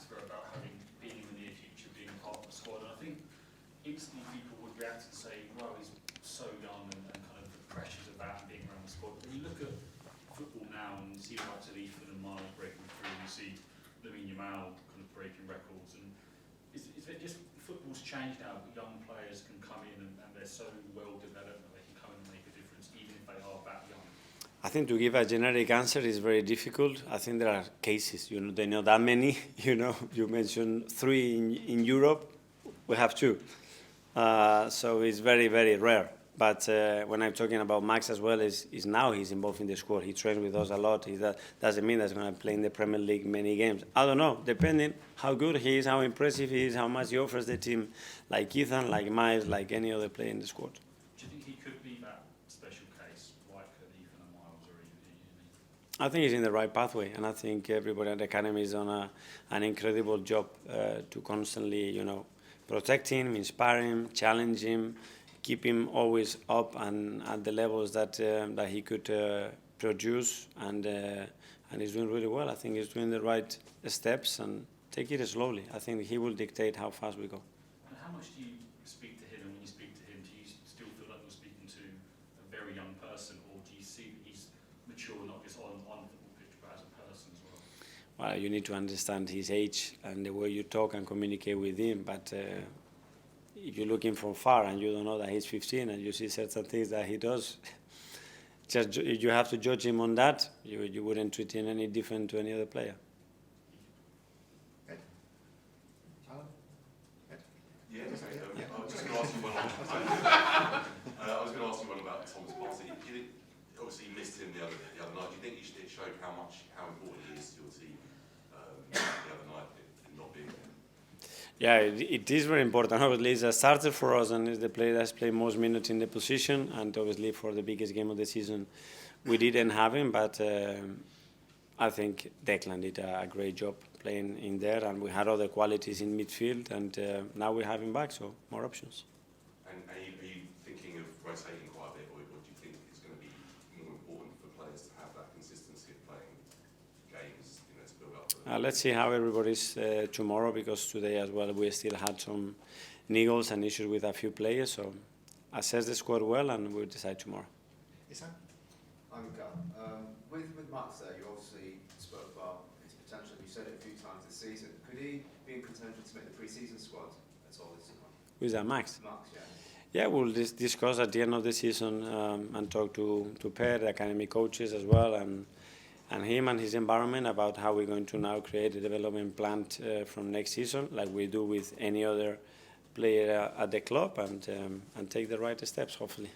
atmosphere about having been in the near future, being part of the squad. And I think instantly people would react and say, well, he's so young and kind of the pressures of that and being around the squad. But when you look at football now and you see the likes of Ethan and Miles breaking through, and you see Lamine Yamal kind of breaking records, and is it just football's changed now, but young players can come in and they're so well developed that they can come in and make a difference even if they are that young? I think to give a generic answer is very difficult. I think there are cases, there are not that many. You mentioned 3 in Europe, we have 2. So it's very, very rare. But when I'm talking about Max as well, is now he's involved in the squad. He trains with us a lot. That doesn't mean that he's going to play in the Premier League many games. I don't know, depending how good he is, how impressive he is, how much he offers the team, like Ethan, like Miles, like any other player in the squad. Do you think he could be that special case, like Ethan and Miles, or even? I think he's in the right pathway, and I think everybody at the academy is on an incredible job to constantly, protect him, inspire him, challenge him, keep him always up and at the levels that he could produce, and he's doing really well. I think he's doing the right steps, and take it slowly. I think he will dictate how fast we go. And how much do you speak to him, and when you speak to him, do you still feel like you're speaking to a very young person, or do you see that he's mature not just on the football pitch, but as a person as well? Well, you need to understand his age and the way you talk and communicate with him, but if you're looking from far and you don't know that he's 15 and you see certain things that he does, just you have to judge him on that. You wouldn't treat him any different to any other player. Okay. Alan? Yeah, I was just going to ask you one. I was going to ask you one about Thomas Partey. Obviously, you missed him the other night. Do you think it showed how important he is to your team the other night in not being there? Yeah, it is very important. Obviously, he's a starter for us and is the player that's played most minutes in the position. And obviously, for the biggest game of the season, we didn't have him. But I think Declan did a great job playing in there. And we had other qualities in midfield. And now we have him back, so more options. And are you thinking of rotating quite a bit? Or do you think it's going to be more important for players to have that consistency of playing games, to build up? Let's see how everybody's tomorrow, because today as well we still had some niggles and issues with a few players. So assess the squad well and we'll decide tomorrow. Isan? I'm Mikel. With Max there, you obviously spoke about his potential. You said it a few times this season. Could he be in contention to make the pre-season squad at all this season? Who's that, Max? Max, yeah. Yeah, we'll discuss at the end of the season and talk to Per, the academy coaches as well, and him and his environment about how we're going to now create a development plan from next season, like we do with any other player at the club, and take the right steps, hopefully.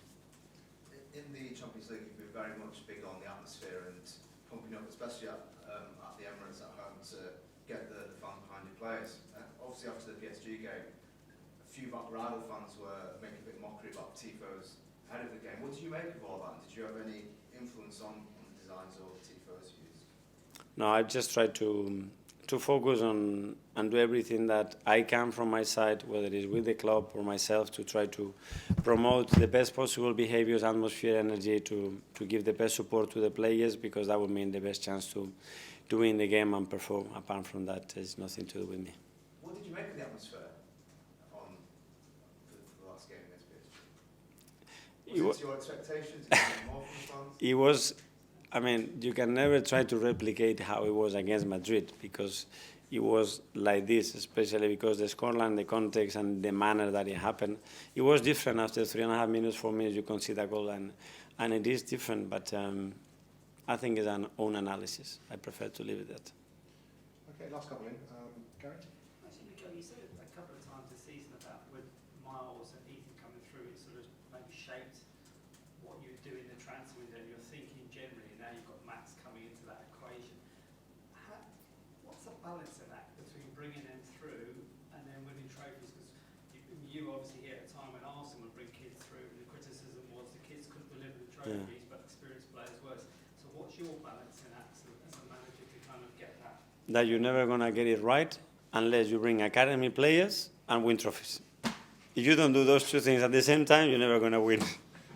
In the Champions League, you've been very much big on the atmosphere and pumping up, especially at the Emirates at home, to get the fans behind your players. Obviously, after the PSG game, a few rival fans were making a bit of mockery about tifos ahead of the game. What did you make of all that? Did you have any influence on the designs or tifos used? No, I just try to focus on and do everything that I can from my side, whether it is with the club or myself, to try to promote the best possible behaviours, atmosphere, energy, to give the best support to the players, because that would mean the best chance to win the game and perform. Apart from that, there's nothing to do with me. What did you make of the atmosphere for the last game against PSG? Was it your expectations? Did you get more from the fans? It was, you can never try to replicate how it was against Madrid, because it was like this, especially because the scoreline, the context, and the manner that it happened. It was different. After 3.5 minutes, 4 minutes, you concede a goal, and it is different, but I think it's an own analysis. I prefer to leave it at that. Okay, last couple in. Gary? Actually, Mikel, you said it a couple of times this season about with Miles and Ethan coming through, it sort of maybe shaped what you do in the transfer window and your thinking generally, and now you've got Max coming into that equation. What's the balance in that between bringing them through and then winning trophies? Because you obviously here at a time when Arsenal would bring kids through, and the criticism was the kids couldn't deliver the trophies, but experienced players were. So what's your balance in that as a manager to kind of get that? That you're never going to get it right unless you bring academy players and win trophies. If you don't do those two things at the same time, you're never going to win.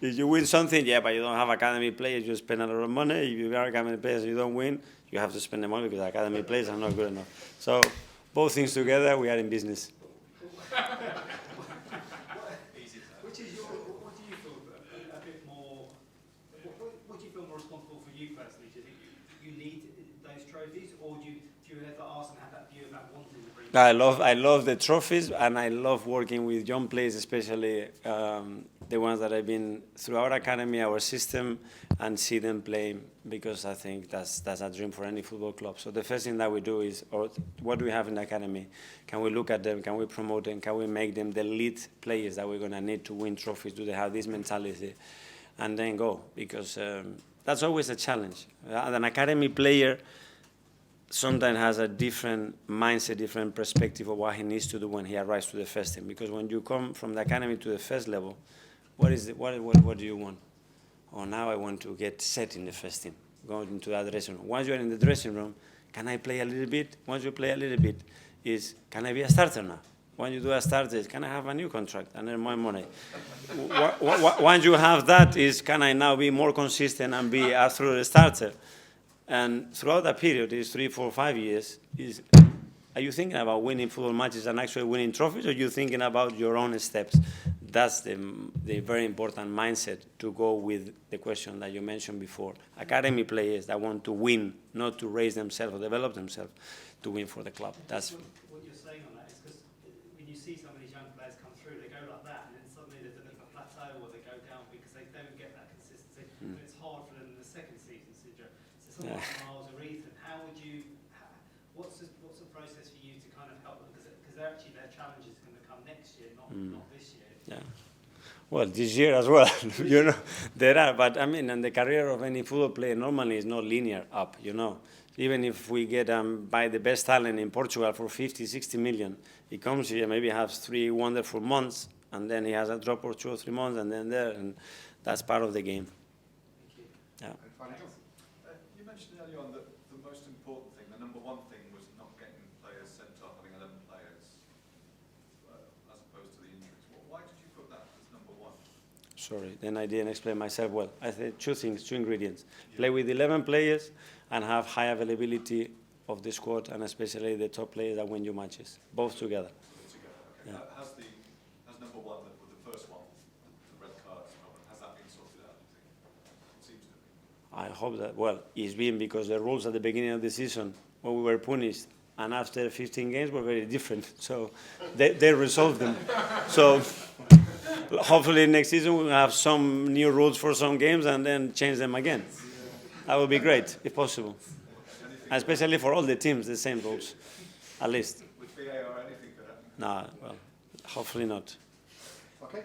If you win something, but you don't have academy players, you spend a lot of money. If you are academy players and you don't win, you have to spend the money because academy players are not good enough. So both things together, we are in business. Which is what do you feel a bit more, what do you feel more responsible for you personally? Do you think you need those trophies, or do you ever ask and have that view about wanting to bring? I love the trophies, and I love working with young players, especially the ones that have been through our academy, our system, and see them play, because I think that's a dream for any football club. So the first thing that we do is, or what do we have in the academy? Can we look at them? Can we promote them? Can we make them the lead players that we're going to need to win trophies? Do they have this mentality? And then go, because that's always a challenge. An academy player sometimes has a different mindset, different perspective of what he needs to do when he arrives to the first team. Because when you come from the academy to the first level, what do you want? Oh, now I want to get set in the first team, go into that dressing room. Once you're in the dressing room, can I play a little bit? Once you play a little bit, can I be a starter now? When you do a starter, can I have a new contract and earn more money? Once you have that, can I now be more consistent and be a through the starter? And throughout that period, is 3, 4, 5 years, are you thinking about winning football matches and actually winning trophies, or are you thinking about your own steps? That's the very important mindset to go with the question that you mentioned before. Academy players that want to win, not to raise themselves or develop themselves, to win for the club. That's what you're saying on that is because when you see some of these young players come through, they go like that, and then suddenly there's a bit of a plateau, or they go down because they don't get that consistency. But it's hard for them in the second season, Sidra. So someone like Miles or Ethan, what's the process for you to kind of help them? Because actually their challenge is going to come next year, not this year. Yeah. Well, this year as well, there are. But I mean, and the career of any football player normally is not linear up, Even if we get buy the best talent in Portugal for 50, 60 million, he comes here, maybe has 3 wonderful months, and then he has a drop or 2 or 3 months, and then and that's part of the game. Thank you. Yeah. And finally, John. You mentioned earlier on that the most important thing, the number one thing, was not getting players sent off, having 11 players, as opposed to the injuries. Why did you put that as number one? Sorry, then I didn't explain myself well. I said 2 things, 2 ingredients. Play with 11 players and have high availability of the squad, and especially the top players that win you matches, both together. Okay. Yeah. Has number one, the first one, the red cards, has that been sorted out, do you think? It seems to be. I hope that, well, it's been because the rules at the beginning of the season, when we were punished, and after 15 games were very different. So they resolved them. So hopefully next season we'll have some new rules for some games and then change them again. That would be great, if possible. Especially for all the teams, the same rules, at least. With VAR, anything could happen. No, well, hopefully not. Okay.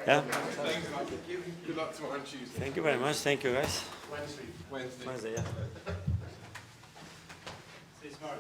Yeah? Thank you. Good luck tomorrow on Tuesday. Thank you very much. Thank you, guys. Wednesday. Wednesday, yeah. See you tomorrow.